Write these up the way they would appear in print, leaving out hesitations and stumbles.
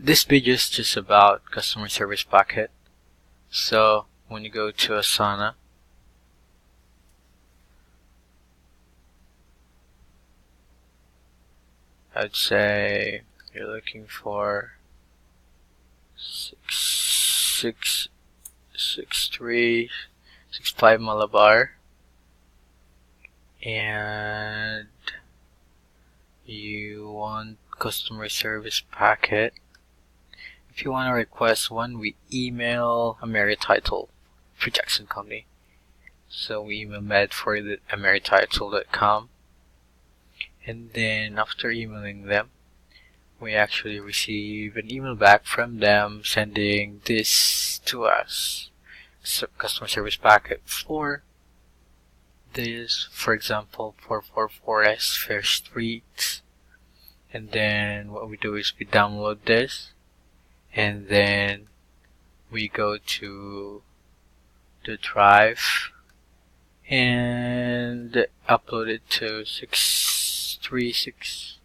This video is just about customer service packet. So when you go to Asana, I'd say you're looking for 6365 Malabar, and you want customer service packet. If you want to request one, we email AmeriTitle for Jackson Company. So we email medford@amerititle.com, and then after emailing them, we actually receive an email back from them sending this to us, customer service packet for this, for example, 444S Fair Street. And then what we do is we download this, and then we go to the drive and upload it to 635,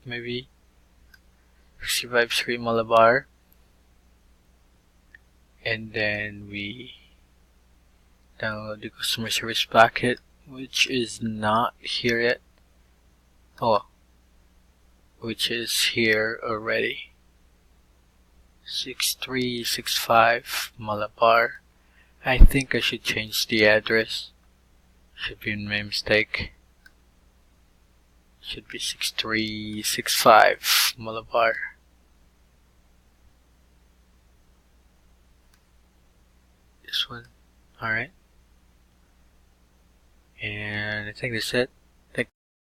maybe 653 Malabar, and then we download the customer service packet, which is not here yet. Which is here already. 6365 Malabar. I think I should change the address. Should be my mistake. Should be 6365 Malabar. This one. Alright. And I think that's it.